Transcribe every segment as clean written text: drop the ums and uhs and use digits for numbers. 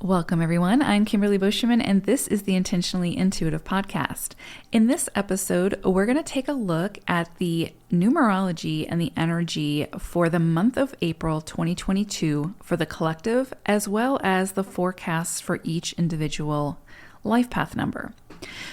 Welcome, everyone. I'm Kimberly Boschman, and this is the Intentionally Intuitive podcast. In this episode, we're going to take a look at the numerology and the energy for the month of April 2022 for the collective, as well as the forecasts for each individual life path number.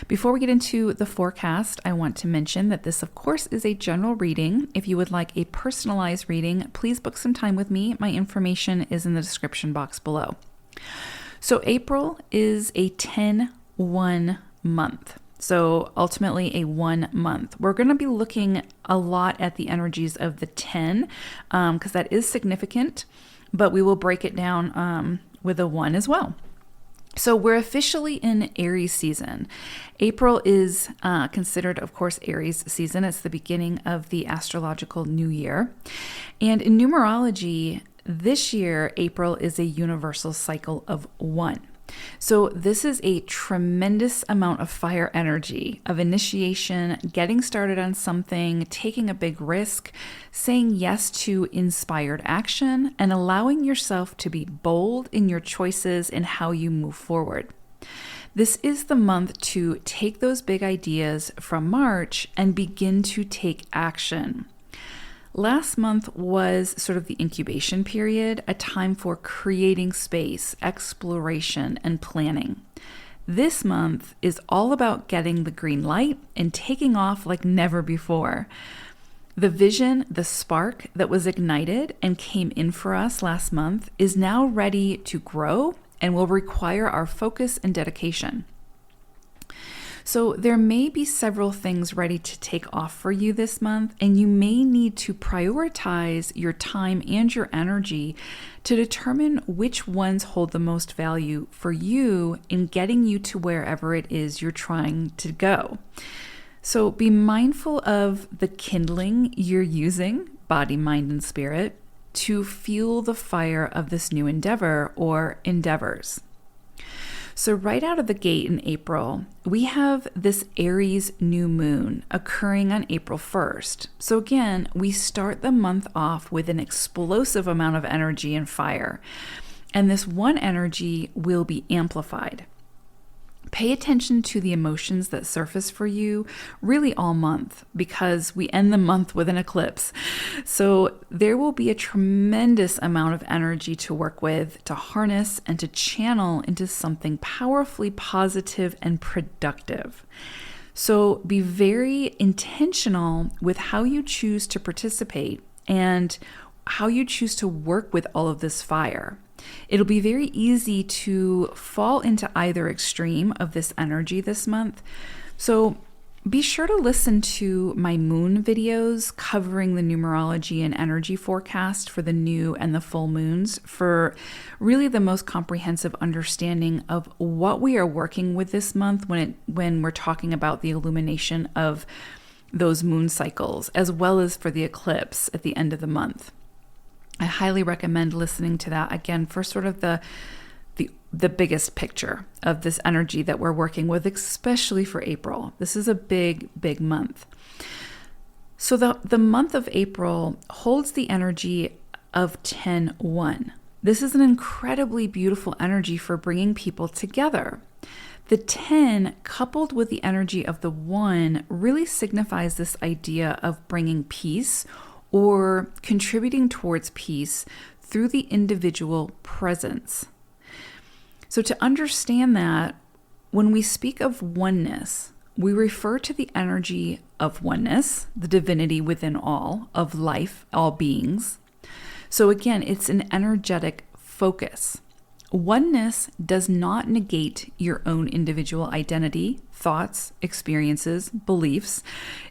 Before we get into the forecast, I want to mention that this, of course, is a general reading. If you would like a personalized reading, please book some time with me. My information is in the description box below. So April is a 10-1 month. So ultimately a 1 month. We're going to be looking a lot at the energies of the 10 because that is significant, but we will break it down with a 1 as well. So we're officially in Aries season. April is considered, of course, Aries season. It's the beginning of the astrological new year. And in numerology, this year, April is a universal cycle of 1. So this is a tremendous amount of fire energy, of initiation, getting started on something, taking a big risk, saying yes to inspired action, and allowing yourself to be bold in your choices and how you move forward. This is the month to take those big ideas from March and begin to take action. Last month was sort of the incubation period, a time for creating space, exploration, and planning. This month is all about getting the green light and taking off like never before. The vision, the spark that was ignited and came in for us last month is now ready to grow and will require our focus and dedication. So there may be several things ready to take off for you this month, and you may need to prioritize your time and your energy to determine which ones hold the most value for you in getting you to wherever it is you're trying to go. So be mindful of the kindling you're using, body, mind, and spirit, to fuel the fire of this new endeavor or endeavors. So right out of the gate in April, we have this Aries new moon occurring on April 1st. So again, we start the month off with an explosive amount of energy and fire. And this one energy will be amplified. Pay attention to the emotions that surface for you really all month because we end the month with an eclipse. So there will be a tremendous amount of energy to work with, to harness, and to channel into something powerfully positive and productive. So be very intentional with how you choose to participate and how you choose to work with all of this fire. It'll be very easy to fall into either extreme of this energy this month. So be sure to listen to my moon videos covering the numerology and energy forecast for the new and the full moons for really the most comprehensive understanding of what we are working with this month when we're talking about the illumination of those moon cycles, as well as for the eclipse at the end of the month. I highly recommend listening to that again for sort of the biggest picture of this energy that we're working with, especially for April. This is a big, big month. So the month of April holds the energy of 10-1. This is an incredibly beautiful energy for bringing people together. The 10, coupled with the energy of the 1, really signifies this idea of bringing peace or contributing towards peace through the individual presence. So to understand that, when we speak of oneness, we refer to the energy of oneness, the divinity within all, of life, all beings. So again, it's an energetic focus. Oneness does not negate your own individual identity, thoughts, experiences, beliefs,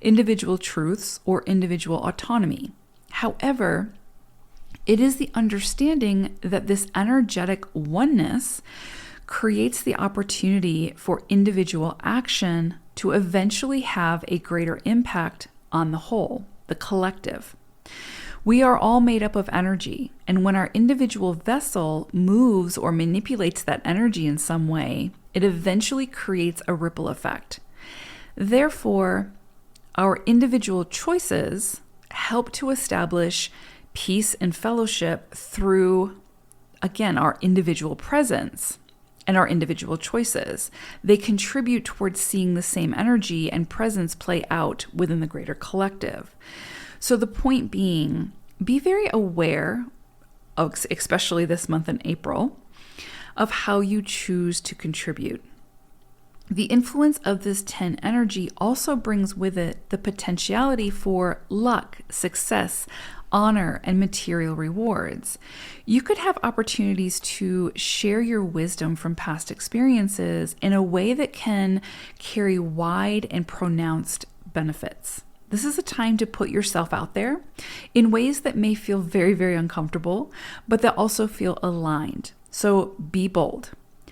individual truths, or individual autonomy. However, it is the understanding that this energetic oneness creates the opportunity for individual action to eventually have a greater impact on the whole, the collective. We are all made up of energy, and when our individual vessel moves or manipulates that energy in some way, it eventually creates a ripple effect. Therefore, our individual choices help to establish peace and fellowship through, again, our individual presence. and our individual choices. They contribute towards seeing the same energy and presence play out within the greater collective. So the point being, be very aware of, especially this month in April, of how you choose to contribute. The influence of this 10 energy also brings with it the potentiality for luck, success, honor, and material rewards. You could have opportunities to share your wisdom from past experiences in a way that can carry wide and pronounced benefits. This is a time to put yourself out there in ways that may feel very, very uncomfortable, but that also feel aligned. So be bold.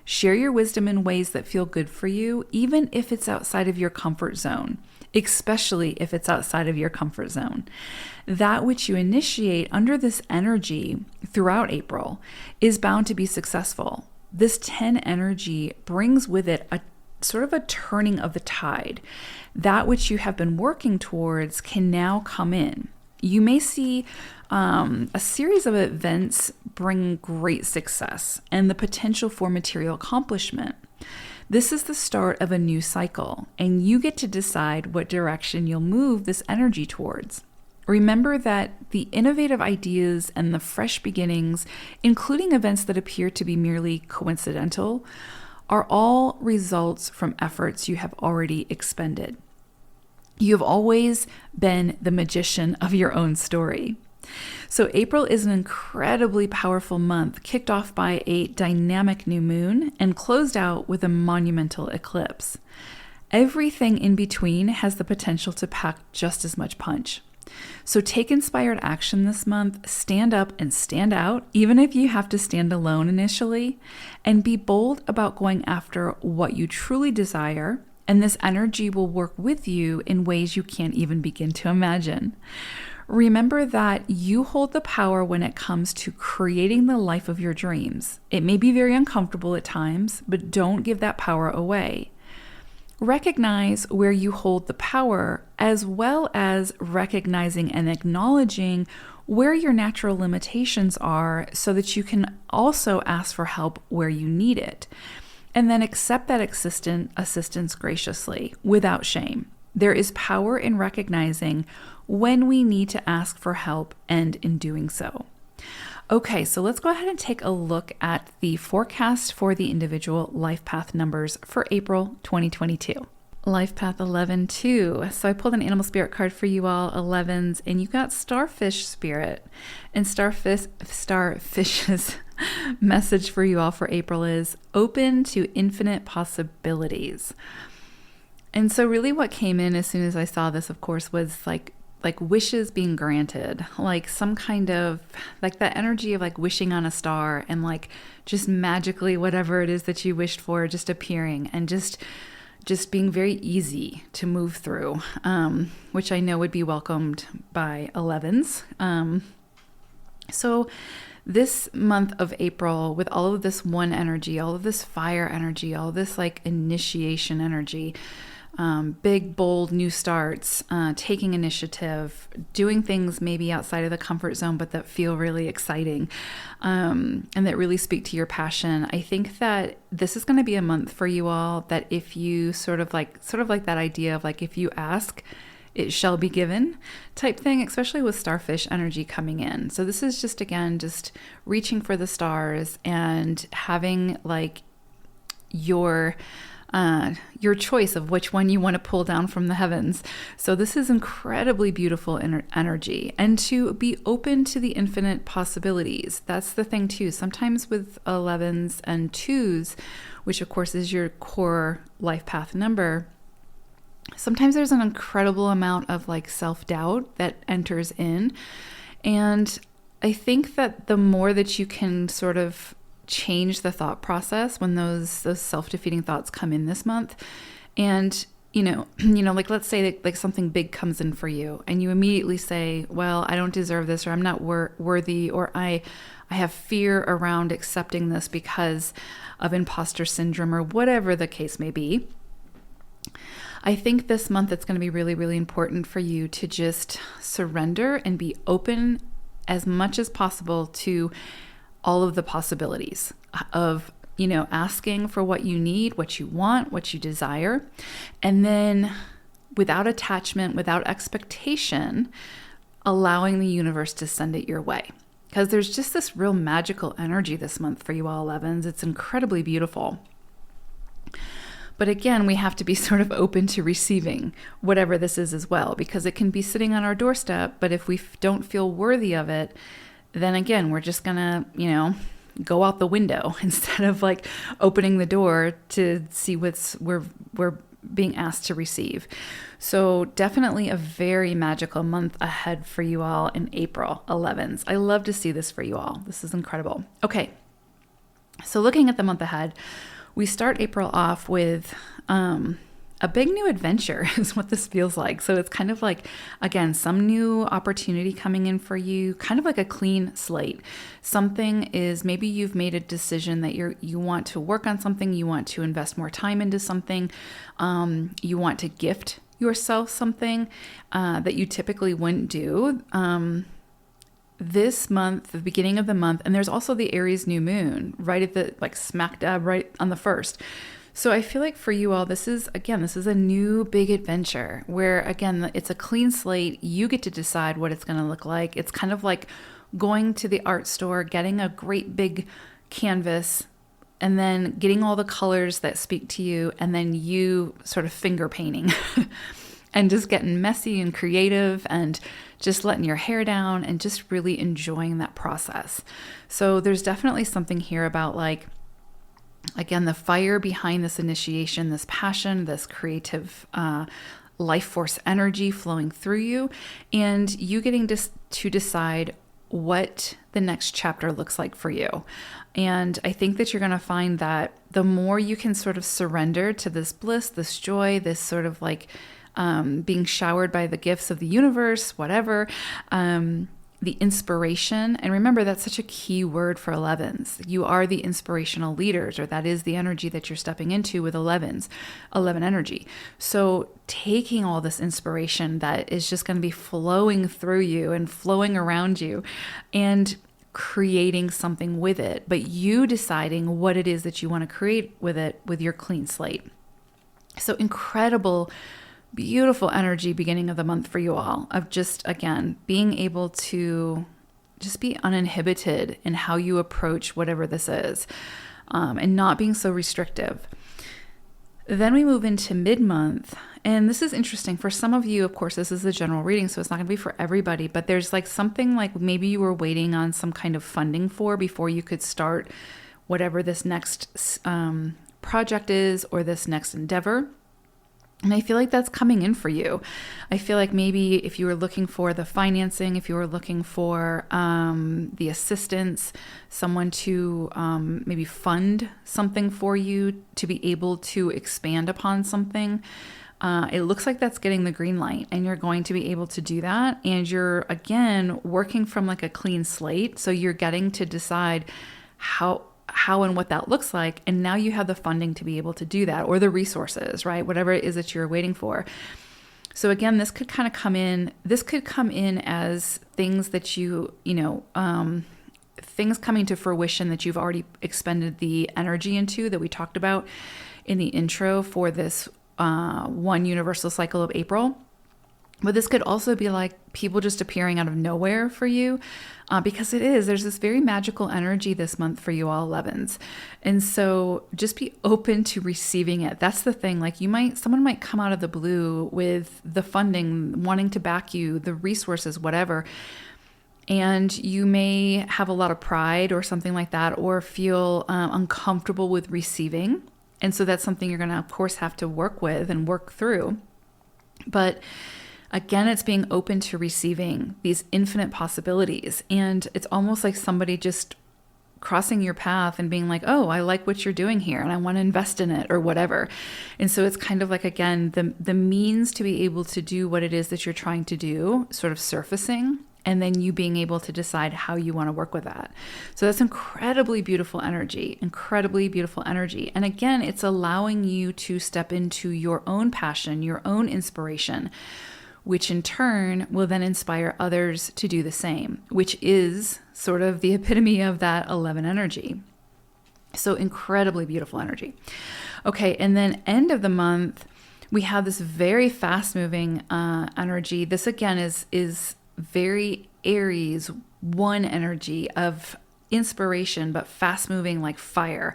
Share your wisdom in ways that feel good for you, even if it's outside of your comfort zone, especially if it's outside of your comfort zone. That which you initiate under this energy throughout April is bound to be successful. This 10 energy brings with it a sort of a turning of the tide. That which you have been working towards can now come in. You may see a series of events bring great success and the potential for material accomplishment. This is the start of a new cycle, and you get to decide what direction you'll move this energy towards. Remember that the innovative ideas and the fresh beginnings, including events that appear to be merely coincidental, are all results from efforts you have already expended. You have always been the magician of your own story. So April is an incredibly powerful month, kicked off by a dynamic new moon and closed out with a monumental eclipse. Everything in between has the potential to pack just as much punch. So take inspired action this month, stand up and stand out, even if you have to stand alone initially, and be bold about going after what you truly desire, and this energy will work with you in ways you can't even begin to imagine. Remember that you hold the power when it comes to creating the life of your dreams. It may be very uncomfortable at times, but don't give that power away. Recognize where you hold the power, as well as recognizing and acknowledging where your natural limitations are so that you can also ask for help where you need it. And then accept that assistance graciously, without shame. There is power in recognizing when we need to ask for help and in doing so. Okay, so let's go ahead and take a look at the forecast for the individual life path numbers for April 2022. Life path 11-2. So I pulled an animal spirit card for you all, 11s, and you got starfish spirit. And starfish's message for you all for April is open to infinite possibilities. And so really what came in as soon as I saw this, of course, was like wishes being granted, like some kind of like that energy of like wishing on a star and like just magically whatever it is that you wished for just appearing and just being very easy to move through, which I know would be welcomed by 11s. So this month of April, with all of this one energy, all of this fire energy, all of this like initiation energy, big, bold new starts, taking initiative, doing things maybe outside of the comfort zone, but that feel really exciting, and that really speak to your passion. I think that this is going to be a month for you all that if you sort of like that idea of like, if you ask, it shall be given type thing, especially with starfish energy coming in. So this is just, again, just reaching for the stars and having like your choice of which one you want to pull down from the heavens. So this is incredibly beautiful energy, and to be open to the infinite possibilities. That's the thing too. Sometimes with 11s and 2s, which of course is your core life path number, sometimes there's an incredible amount of like self-doubt that enters in. And I think that the more that you can sort of change the thought process when those self-defeating thoughts come in this month, and like let's say that like something big comes in for you and you immediately say, well, I don't deserve this, or I'm not worthy, or I have fear around accepting this because of imposter syndrome, or whatever the case may be. I think this month it's going to be really, really important for you to just surrender and be open as much as possible to all of the possibilities of, asking for what you need, what you want, what you desire. And then without attachment, without expectation, allowing the universe to send it your way. Because there's just this real magical energy this month for you all 11s. It's incredibly beautiful. But again, we have to be sort of open to receiving whatever this is as well, because it can be sitting on our doorstep. But if we don't feel worthy of it, then again, we're just going to, go out the window instead of like opening the door to see we're being asked to receive. So definitely a very magical month ahead for you all in April 11s. I love to see this for you all. This is incredible. Okay. So looking at the month ahead, we start April off with a big new adventure is what this feels like. So it's kind of like, again, some new opportunity coming in for you, kind of like a clean slate. Something is, maybe you've made a decision that you want to work on something, you want to invest more time into something, you want to gift yourself something that you typically wouldn't do. This month, the beginning of the month, and there's also the Aries new moon right at the, like smack dab right on the 1st. So I feel like for you all, this is a new big adventure where, again, it's a clean slate. You get to decide what it's going to look like. It's kind of like going to the art store, getting a great big canvas, and then getting all the colors that speak to you, and then you sort of finger painting and just getting messy and creative and just letting your hair down and just really enjoying that process. So there's definitely something here about, like, again, the fire behind this initiation, this passion, this creative life force energy flowing through you, and you getting to decide what the next chapter looks like for you. And I think that you're going to find that the more you can sort of surrender to this bliss, this joy, this sort of like being showered by the gifts of the universe, whatever, the inspiration. And remember, that's such a key word for 11s. You are the inspirational leaders, or that is the energy that you're stepping into with 11s, 11 energy. So taking all this inspiration that is just going to be flowing through you and flowing around you and creating something with it, but you deciding what it is that you want to create with it with your clean slate. So incredible, beautiful energy beginning of the month for you all, of just, again, being able to just be uninhibited in how you approach whatever this is, and not being so restrictive. Then we move into mid-month, and this is interesting. For some of you, of course, this is a general reading, so it's not going to be for everybody, but there's like something like maybe you were waiting on some kind of funding for before you could start whatever this next project is, or this next endeavor. And I feel like that's coming in for you. I feel like maybe if you were looking for the financing, if you were looking for the assistance, someone to maybe fund something for you to be able to expand upon something, it looks like that's getting the green light, and you're going to be able to do that. And you're, again, working from like a clean slate. So you're getting to decide how and what that looks like. And now you have the funding to be able to do that, or the resources, right? Whatever it is that you're waiting for. So again, this could kind of come in as things that things coming to fruition that you've already expended the energy into, that we talked about in the intro for this one universal cycle of April. But this could also be like people just appearing out of nowhere for you, because there's this very magical energy this month for you all 11s. And so just be open to receiving it. That's the thing. Like someone might come out of the blue with the funding, wanting to back you, the resources, whatever. And you may have a lot of pride or something like that, or feel uncomfortable with receiving. And so that's something you're going to, of course, have to work with and work through. But again, it's being open to receiving these infinite possibilities. And it's almost like somebody just crossing your path and being like, oh, I like what you're doing here and I want to invest in it, or whatever. And so it's kind of like, again, the means to be able to do what it is that you're trying to do sort of surfacing, and then you being able to decide how you want to work with that. So that's incredibly beautiful energy. And again, it's allowing you to step into your own passion, your own inspiration, which in turn will then inspire others to do the same, which is sort of the epitome of that 11 energy. So incredibly beautiful energy. Okay, and then end of the month, we have this very fast moving energy. This again is very Aries one energy of inspiration, but fast moving like fire.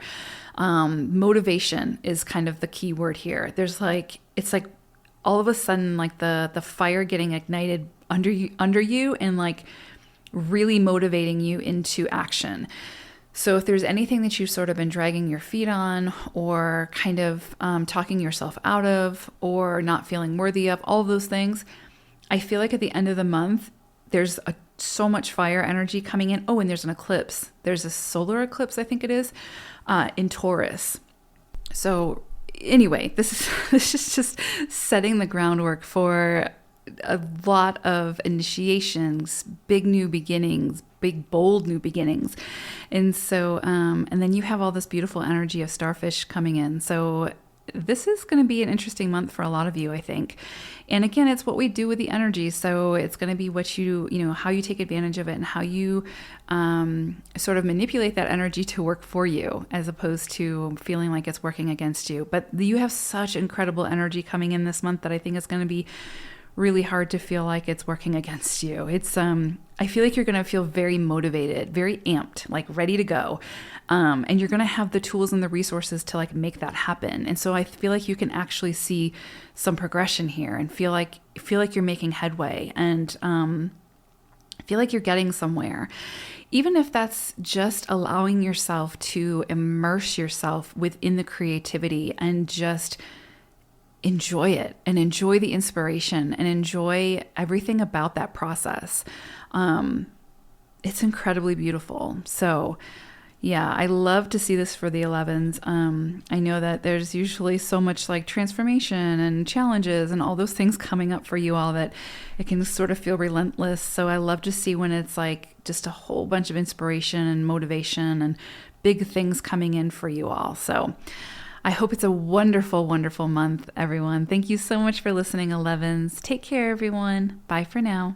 Motivation is kind of the key word here. There's like, it's like all of a sudden like the fire getting ignited under you and like really motivating you into action. So if there's anything that you've sort of been dragging your feet on or kind of talking yourself out of or not feeling worthy of, all of those things, I feel like at the end of the month, there's so much fire energy coming in. Oh, and there's an eclipse. There's a solar eclipse, I think it is, in Taurus. So anyway, this is just setting the groundwork for a lot of initiations, big new beginnings, big, bold new beginnings. And so, and then you have all this beautiful energy of starfish coming in. So this is going to be an interesting month for a lot of you, I think. And again, it's what we do with the energy. So it's going to be what how you take advantage of it and how you sort of manipulate that energy to work for you as opposed to feeling like it's working against you. But you have such incredible energy coming in this month that I think it's going to be really hard to feel like it's working against you. It's I feel like you're going to feel very motivated, very amped, like ready to go. And you're going to have the tools and the resources to like make that happen. And so I feel like you can actually see some progression here and feel like you're making headway and feel like you're getting somewhere. Even if that's just allowing yourself to immerse yourself within the creativity and just enjoy it and enjoy the inspiration and enjoy everything about that process. It's incredibly beautiful. So yeah, I love to see this for the 11s. I know that there's usually so much like transformation and challenges and all those things coming up for you all that it can sort of feel relentless. So I love to see when it's like just a whole bunch of inspiration and motivation and big things coming in for you all. So I hope it's a wonderful, wonderful month, everyone. Thank you so much for listening, 11s. Take care, everyone. Bye for now.